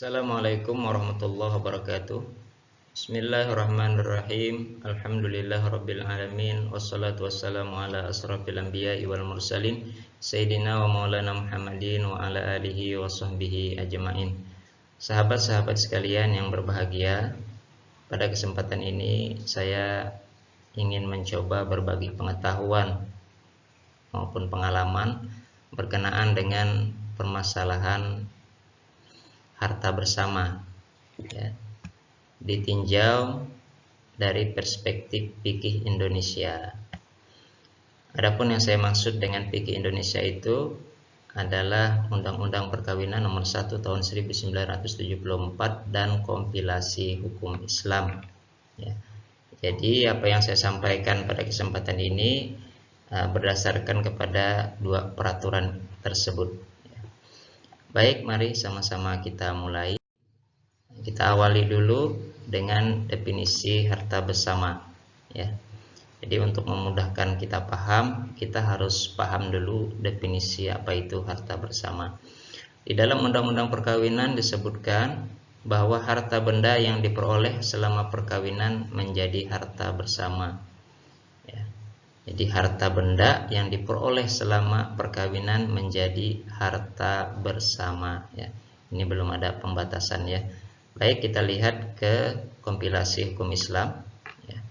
Assalamualaikum warahmatullahi wabarakatuh. Bismillahirrahmanirrahim. Alhamdulillahirabbil alamin wassalatu wassalamu ala asrofil anbiya'i wal mursalin sayyidina wa maulana Muhammadin wa ala alihi wa sahbihi ajmain. Sahabat-sahabat sekalian yang berbahagia, pada kesempatan ini saya ingin mencoba berbagi pengetahuan maupun pengalaman berkenaan dengan permasalahan harta bersama, ya, ditinjau dari perspektif fikih Indonesia. Adapun yang saya maksud dengan fikih Indonesia itu adalah Undang-Undang Perkawinan Nomor 1 Tahun 1974 dan kompilasi hukum Islam, ya. Jadi apa yang saya sampaikan pada kesempatan ini berdasarkan kepada dua peraturan tersebut. Baik, mari sama-sama kita mulai. Kita awali dulu dengan definisi harta bersama, ya. Jadi untuk memudahkan kita paham, kita harus paham dulu definisi apa itu harta bersama. Di dalam Undang-Undang Perkawinan disebutkan bahwa harta benda yang diperoleh selama perkawinan menjadi harta bersama, ya. Jadi harta benda yang diperoleh selama perkawinan menjadi harta bersama, ya. Ini belum ada pembatasan, ya. Baik, kita lihat ke kompilasi hukum Islam, ya.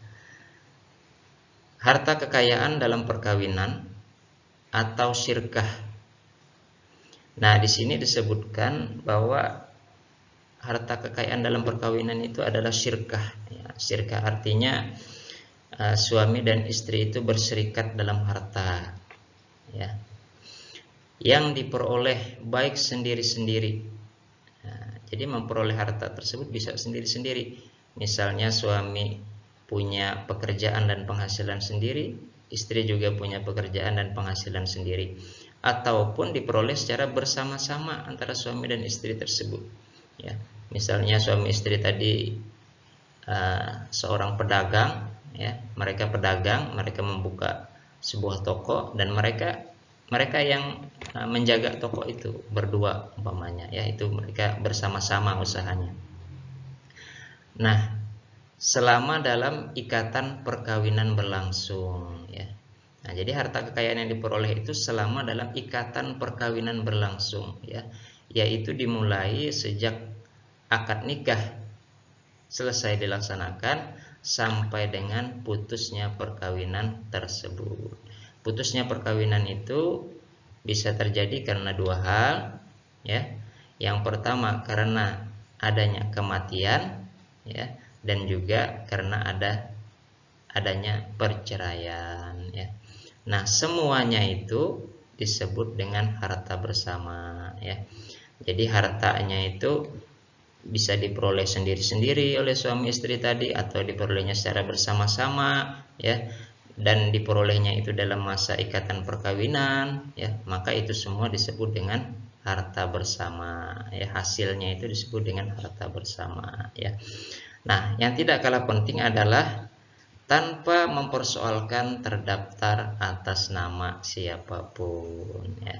Harta kekayaan dalam perkawinan atau syirkah. Nah, di sini disebutkan bahwa harta kekayaan dalam perkawinan itu adalah syirkah, ya. Syirkah artinya suami dan istri itu berserikat dalam harta, ya, yang diperoleh baik sendiri-sendiri. Nah, jadi memperoleh harta tersebut bisa sendiri-sendiri. Misalnya suami punya pekerjaan dan penghasilan sendiri, istri juga punya pekerjaan dan penghasilan sendiri, ataupun diperoleh secara bersama-sama antara suami dan istri tersebut, ya. Misalnya suami istri tadi seorang pedagang, ya, mereka pedagang, mereka membuka sebuah toko dan mereka yang menjaga toko itu berdua umpamanya, ya, itu mereka bersama-sama usahanya. Nah, selama dalam ikatan perkawinan berlangsung, ya. Nah, jadi harta kekayaan yang diperoleh itu selama dalam ikatan perkawinan berlangsung, ya, yaitu dimulai sejak akad nikah selesai dilaksanakan sampai dengan putusnya perkawinan tersebut. Putusnya perkawinan itu bisa terjadi karena dua hal, ya. Yang pertama karena adanya kematian, ya, dan juga karena adanya perceraian, ya. Nah, semuanya itu disebut dengan harta bersama, ya. Jadi hartanya itu bisa diperoleh sendiri-sendiri oleh suami istri tadi atau diperolehnya secara bersama-sama, ya, dan diperolehnya itu dalam masa ikatan perkawinan, ya, maka itu semua disebut dengan harta bersama, ya. Hasilnya itu disebut dengan harta bersama, ya. Nah, yang tidak kalah penting adalah tanpa mempersoalkan terdaftar atas nama siapapun, ya.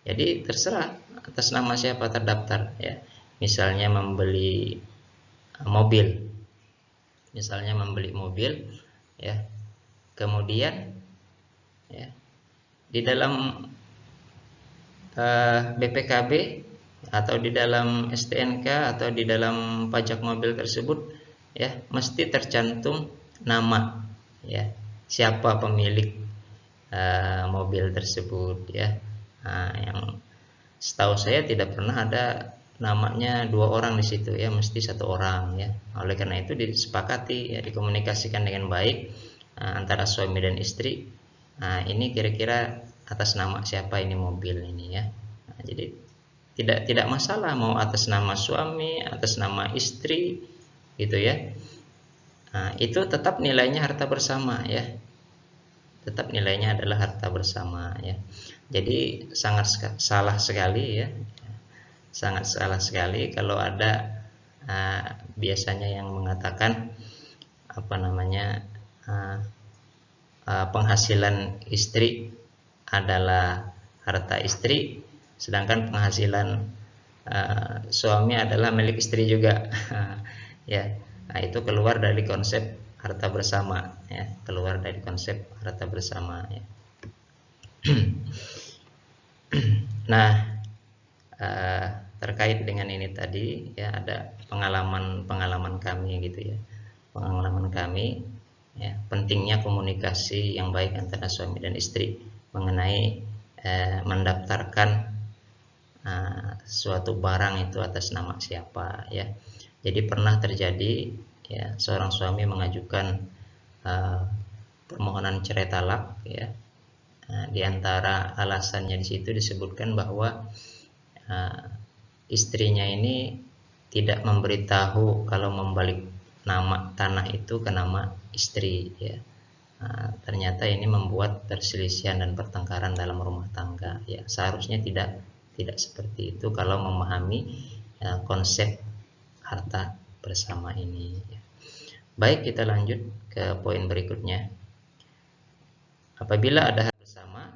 Jadi terserah atas nama siapa terdaftar, ya. Misalnya membeli mobil, ya, kemudian, ya, di dalam BPKB atau di dalam STNK atau di dalam pajak mobil tersebut, ya, mesti tercantum nama, ya, siapa pemilik mobil tersebut, ya. Nah, yang setahu saya tidak pernah ada namanya dua orang di situ, ya, mesti satu orang, ya. Oleh karena itu disepakati, ya, dikomunikasikan dengan baik antara suami dan istri. Nah, ini kira-kira atas nama siapa ini mobil ini, ya. Nah, jadi tidak masalah mau atas nama suami, atas nama istri, gitu, ya. Nah, itu tetap nilainya harta bersama, ya. Tetap nilainya adalah harta bersama, ya. Jadi sangat salah sekali, ya. Sangat salah sekali kalau ada biasanya yang mengatakan penghasilan istri adalah harta istri, sedangkan penghasilan suami adalah milik istri juga. Ya, nah itu keluar dari konsep harta bersama, ya, keluar dari konsep harta bersama, ya. Nah, terkait dengan ini tadi, ya, ada pengalaman kami gitu ya, pengalaman kami, ya, pentingnya komunikasi yang baik antara suami dan istri mengenai mendaftarkan suatu barang itu atas nama siapa, ya. Jadi pernah terjadi, ya, seorang suami mengajukan permohonan cerai talak, ya. Di antara alasannya di situ disebutkan bahwa istrinya ini tidak memberitahu kalau membalik nama tanah itu ke nama istri, ya. Ternyata ini membuat perselisihan dan pertengkaran dalam rumah tangga, ya. Seharusnya tidak seperti itu kalau memahami konsep harta bersama ini, ya. Baik, kita lanjut ke poin berikutnya. Apabila ada harta bersama,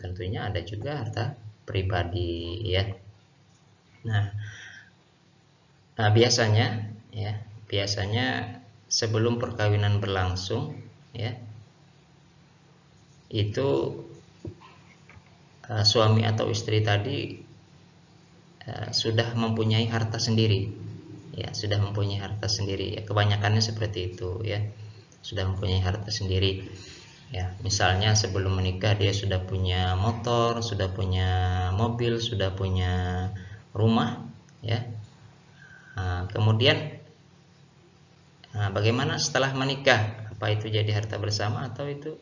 tentunya ada juga harta pribadi, ya. Nah, biasanya, ya, sebelum perkawinan berlangsung, ya, itu suami atau istri tadi sudah mempunyai harta sendiri, ya, sudah mempunyai harta sendiri, ya, kebanyakannya seperti itu, ya, sudah mempunyai harta sendiri, ya. Misalnya sebelum menikah dia sudah punya motor, sudah punya mobil, sudah punya rumah, ya. Kemudian bagaimana setelah menikah? Apa itu jadi harta bersama atau itu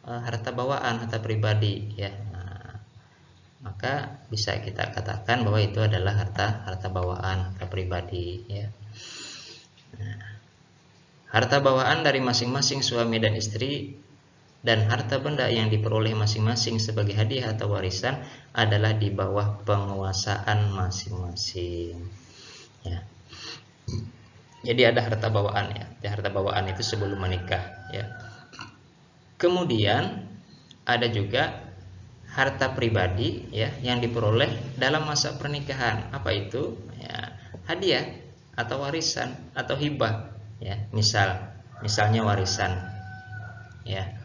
harta bawaan, harta pribadi, ya? Maka bisa kita katakan bahwa itu adalah harta bawaan, harta pribadi, ya. Harta bawaan dari masing-masing suami dan istri dan harta benda yang diperoleh masing-masing sebagai hadiah atau warisan adalah di bawah penguasaan masing-masing, ya. Jadi ada harta bawaan, ya. Harta bawaan itu sebelum menikah, ya. Kemudian ada juga harta pribadi, ya, yang diperoleh dalam masa pernikahan. Apa itu? Ya, hadiah atau warisan atau hibah, ya. Misalnya warisan, ya.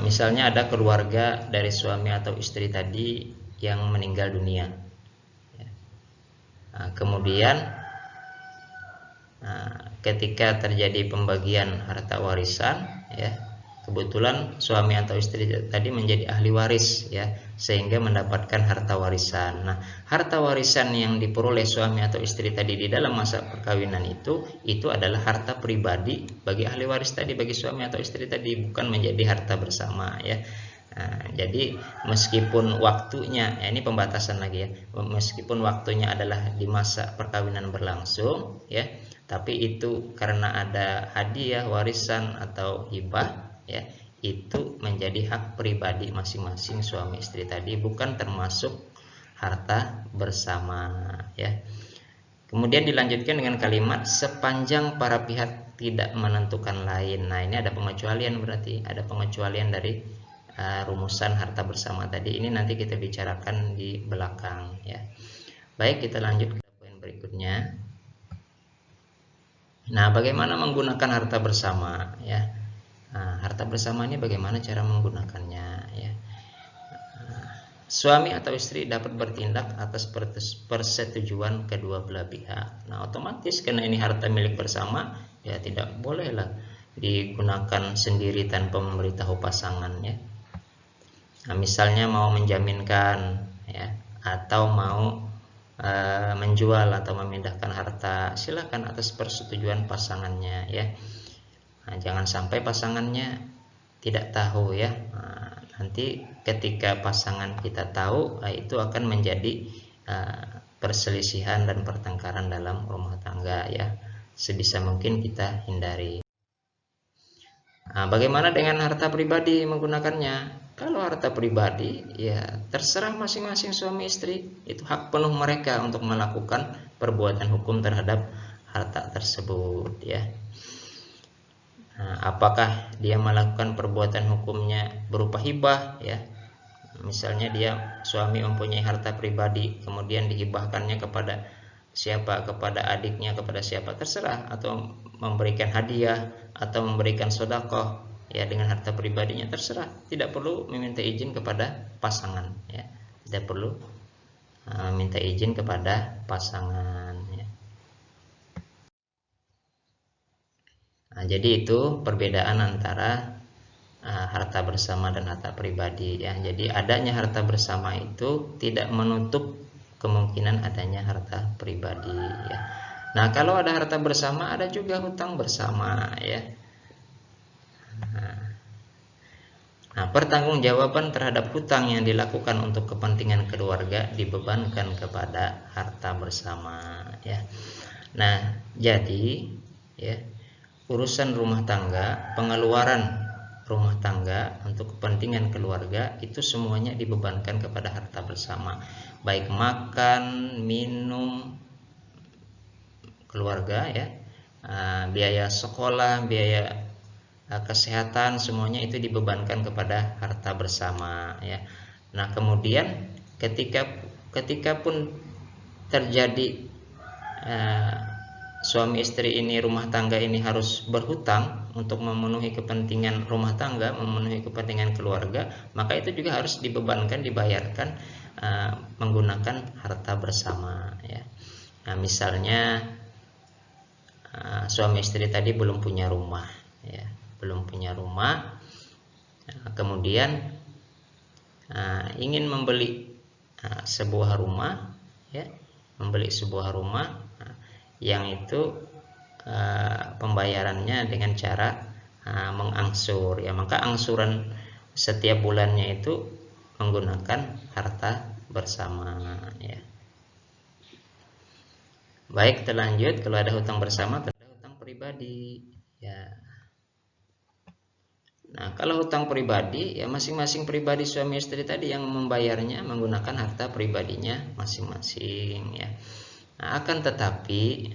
Misalnya ada keluarga dari suami atau istri tadi yang meninggal dunia, ya. Kemudian ketika terjadi pembagian harta warisan, ya, kebetulan suami atau istri tadi menjadi ahli waris, ya, sehingga mendapatkan harta warisan. Nah, harta warisan yang diperoleh suami atau istri tadi di dalam masa perkawinan itu adalah harta pribadi bagi ahli waris tadi, bagi suami atau istri tadi, bukan menjadi harta bersama, ya. Jadi meskipun waktunya, ya, ini pembatasan lagi, ya, meskipun waktunya adalah di masa perkawinan berlangsung, ya, tapi itu karena ada hadiah, warisan atau hibah, ya, itu menjadi hak pribadi masing-masing suami istri tadi, bukan termasuk harta bersama, ya. Kemudian dilanjutkan dengan kalimat sepanjang para pihak tidak menentukan lain. Nah, ini ada pengecualian, berarti ada pengecualian dari rumusan harta bersama tadi. Ini nanti kita bicarakan di belakang, ya. Baik, kita lanjut ke poin berikutnya. Nah, bagaimana menggunakan harta bersama, ya? Harta bersama ini bagaimana cara menggunakannya, ya? Suami atau istri dapat bertindak atas persetujuan kedua belah pihak. Nah, otomatis karena ini harta milik bersama, ya, tidak bolehlah digunakan sendiri tanpa memberitahu pasangan, ya. Nah, misalnya mau menjaminkan, ya, atau mau menjual atau memindahkan harta, silakan atas persetujuan pasangannya, ya. Nah, jangan sampai pasangannya tidak tahu, ya. Nanti ketika pasangan kita tahu, itu akan menjadi perselisihan dan pertengkaran dalam rumah tangga, ya. Sebisa mungkin kita hindari. Bagaimana dengan harta pribadi menggunakannya? Kalau harta pribadi, ya, terserah masing-masing suami istri, itu hak penuh mereka untuk melakukan perbuatan hukum terhadap harta tersebut, ya. Apakah dia melakukan perbuatan hukumnya berupa hibah, ya, Misalnya dia suami mempunyai harta pribadi, kemudian dihibahkannya kepada siapa, kepada adiknya, kepada siapa, terserah, atau memberikan hadiah atau memberikan sedekah ya dengan harta pribadinya, terserah, tidak perlu meminta izin kepada pasangan ya, tidak perlu minta izin kepada pasangan ya. Nah, jadi itu perbedaan antara harta bersama dan harta pribadi ya. Jadi adanya harta bersama itu tidak menutup kemungkinan adanya harta pribadi ya. Nah, kalau ada harta bersama ada juga hutang bersama ya. Nah, pertanggungjawaban terhadap hutang yang dilakukan untuk kepentingan keluarga dibebankan kepada harta bersama ya. Nah, jadi ya, urusan rumah tangga, pengeluaran rumah tangga untuk kepentingan keluarga itu semuanya dibebankan kepada harta bersama, baik makan, minum keluarga ya, biaya sekolah, biaya kesehatan, semuanya itu dibebankan kepada harta bersama ya. Nah, kemudian ketika pun terjadi suami istri ini, rumah tangga ini harus berhutang untuk memenuhi kepentingan rumah tangga, memenuhi kepentingan keluarga, maka itu juga harus dibebankan, dibayarkan menggunakan harta bersama ya. Nah, misalnya suami istri tadi belum punya rumah ya, belum punya rumah, kemudian ingin membeli sebuah rumah ya, membeli sebuah rumah yang itu pembayarannya dengan cara mengangsur ya, maka angsuran setiap bulannya itu menggunakan harta bersama ya. Baik, terlanjut. Kalau ada hutang bersama, ada hutang pribadi ya. Nah, kalau hutang pribadi ya masing-masing pribadi suami istri tadi yang membayarnya menggunakan harta pribadinya masing-masing ya. Nah, akan tetapi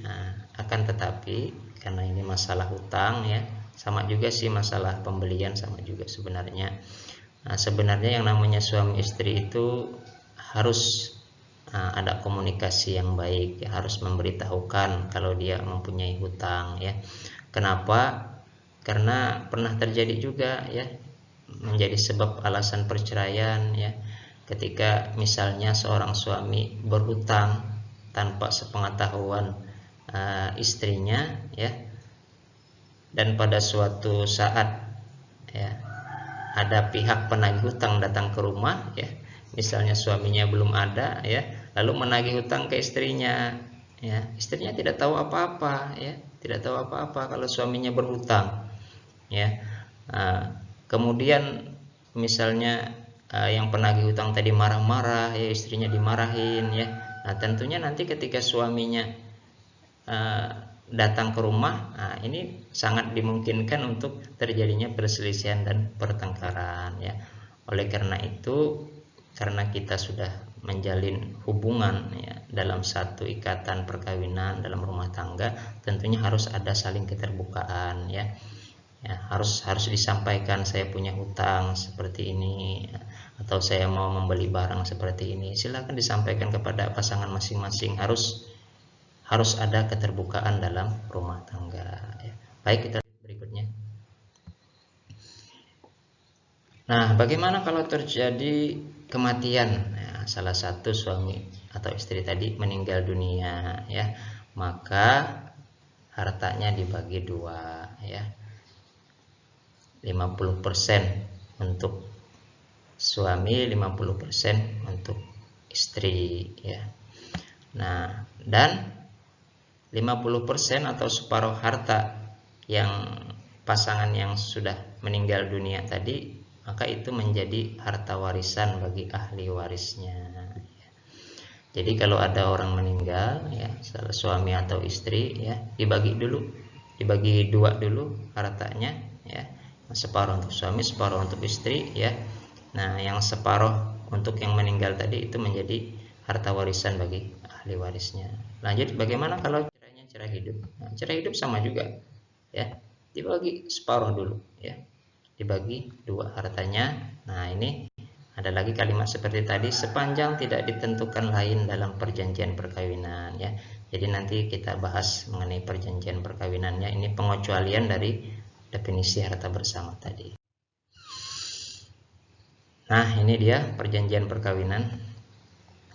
karena ini masalah hutang ya, sama juga sih masalah pembelian, sama juga sebenarnya. Nah, sebenarnya yang namanya suami istri itu harus ada komunikasi yang baik ya, harus memberitahukan kalau dia mempunyai hutang ya. Kenapa? Karena pernah terjadi juga ya, menjadi sebab alasan perceraian ya, ketika misalnya seorang suami berhutang tanpa sepengetahuan istrinya ya, dan pada suatu saat ya ada pihak penagih hutang datang ke rumah ya, misalnya suaminya belum ada ya, lalu menagih hutang ke istrinya ya, istrinya tidak tahu apa-apa ya, tidak tahu apa-apa kalau suaminya berhutang ya. Kemudian misalnya yang penagih hutang tadi marah-marah ya, istrinya dimarahin ya. Nah, tentunya nanti ketika suaminya datang ke rumah, ini sangat dimungkinkan untuk terjadinya perselisihan dan pertengkaran ya. Oleh karena itu, karena kita sudah menjalin hubungan ya dalam satu ikatan perkawinan dalam rumah tangga, tentunya harus ada saling keterbukaan ya. Ya, harus disampaikan, saya punya hutang seperti ini atau saya mau membeli barang seperti ini, silakan disampaikan kepada pasangan masing-masing. Harus ada keterbukaan dalam rumah tangga ya. Baik, kita berikutnya. Nah, bagaimana kalau terjadi kematian ya, salah satu suami atau istri tadi meninggal dunia ya, maka hartanya dibagi dua ya, 50% untuk suami, 50% untuk istri ya. Nah, dan 50% atau separuh harta yang pasangan yang sudah meninggal dunia tadi, maka itu menjadi harta warisan bagi ahli warisnya. Jadi kalau ada orang meninggal ya, salah suami atau istri ya, dibagi dua dulu hartanya ya. Separuh untuk suami, separuh untuk istri ya. Nah, yang separuh untuk yang meninggal tadi itu menjadi harta warisan bagi ahli warisnya. Lanjut, bagaimana kalau cerai hidup? Nah, cerai hidup sama juga ya, dibagi separuh dulu ya, dibagi dua hartanya. Nah, ini Ada lagi kalimat seperti tadi, sepanjang tidak ditentukan lain dalam perjanjian perkawinan ya. Jadi nanti kita bahas mengenai perjanjian perkawinannya. Ini pengecualian dari definisi harta bersama tadi. Nah, ini dia perjanjian perkawinan.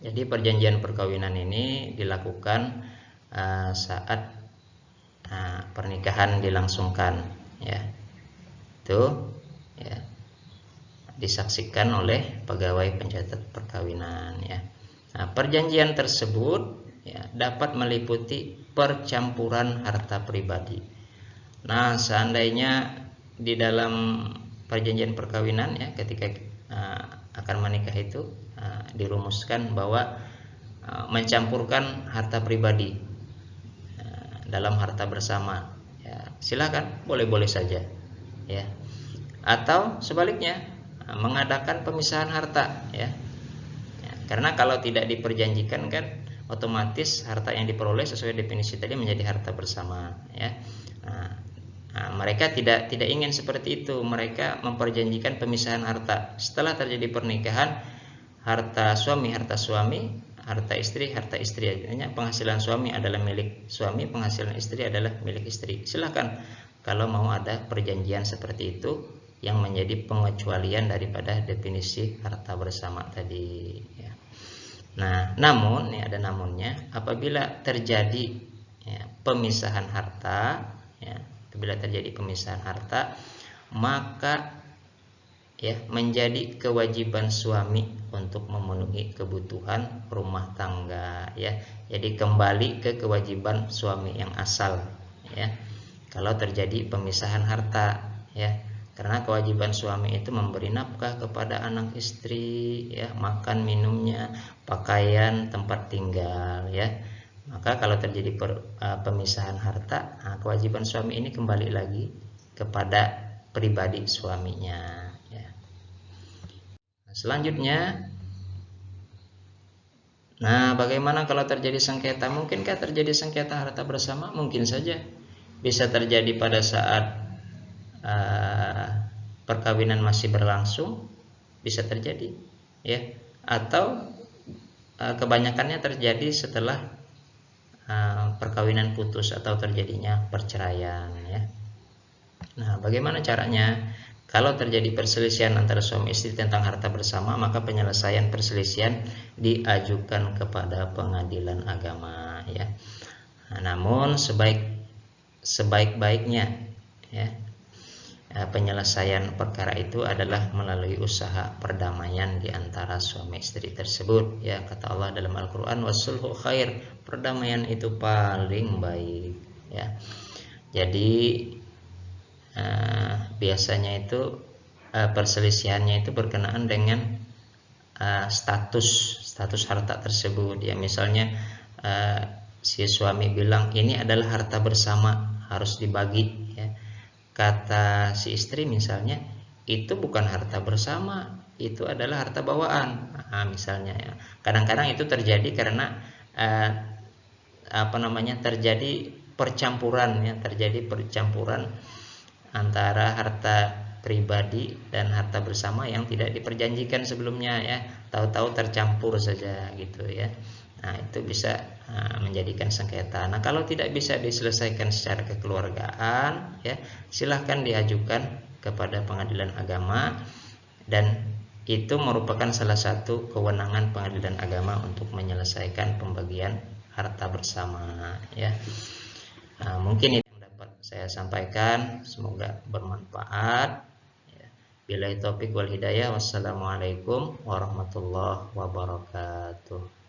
Jadi perjanjian perkawinan ini dilakukan saat pernikahan dilangsungkan ya. Itu ya, disaksikan oleh pegawai pencatat perkawinan ya. Nah, perjanjian tersebut ya, dapat meliputi percampuran harta pribadi. Nah, seandainya di dalam perjanjian perkawinan ya, ketika akan menikah itu dirumuskan bahwa mencampurkan harta pribadi dalam harta bersama ya, silakan, boleh-boleh saja ya. Atau sebaliknya mengadakan pemisahan harta ya. Karena kalau tidak diperjanjikan kan otomatis harta yang diperoleh sesuai definisi tadi menjadi harta bersama ya. Mereka tidak ingin seperti itu. Mereka memperjanjikan pemisahan harta. Setelah terjadi pernikahan, harta suami, harta istri. Artinya penghasilan suami adalah milik suami, penghasilan istri adalah milik istri. Silakan kalau mau ada perjanjian seperti itu yang menjadi pengecualian daripada definisi harta bersama tadi ya. Nah, namun ini ada namunnya, apabila terjadi ya, pemisahan harta ya, apabila terjadi pemisahan harta, maka ya menjadi kewajiban suami untuk memenuhi kebutuhan rumah tangga ya. Jadi kembali ke kewajiban suami yang asal ya. Kalau terjadi pemisahan harta ya. Karena kewajiban suami itu memberi nafkah kepada anak istri ya, makan minumnya, pakaian, tempat tinggal ya. Maka kalau terjadi pemisahan harta, kewajiban suami ini kembali lagi kepada pribadi suaminya ya. Selanjutnya, nah bagaimana kalau terjadi sengketa? Mungkinkah terjadi sengketa harta bersama? Mungkin saja. Bisa terjadi pada saat perkawinan masih berlangsung, bisa terjadi ya, atau kebanyakannya terjadi setelah perkawinan putus atau terjadinya perceraian ya. Nah, bagaimana caranya? Kalau terjadi perselisihan antara suami istri tentang harta bersama, maka penyelesaian perselisihan diajukan kepada pengadilan agama ya. Nah, namun sebaik-baiknya ya, penyelesaian perkara itu adalah melalui usaha perdamaian di antara suami istri tersebut ya. Kata Allah dalam Al-Qur'an, wasulhu khair, perdamaian itu paling baik ya. Jadi biasanya itu perselisihannya itu berkenaan dengan status harta tersebut ya. Misalnya si suami bilang ini adalah harta bersama, harus dibagi ya. Kata si istri misalnya, itu bukan harta bersama, itu adalah harta bawaan. Misalnya ya. Kadang-kadang itu terjadi karena terjadi percampuran ya, antara harta pribadi dan harta bersama yang tidak diperjanjikan sebelumnya ya. Tahu-tahu tercampur saja gitu ya. Nah, itu bisa menjadikan sengketa. Nah, kalau tidak bisa diselesaikan secara kekeluargaan ya, silahkan diajukan kepada pengadilan agama, dan itu merupakan salah satu kewenangan pengadilan agama untuk menyelesaikan pembagian harta bersama ya. Mungkin itu yang dapat saya sampaikan, semoga bermanfaat ya. Billahi taufik wal hidayah. Wassalamualaikum warahmatullahi wabarakatuh.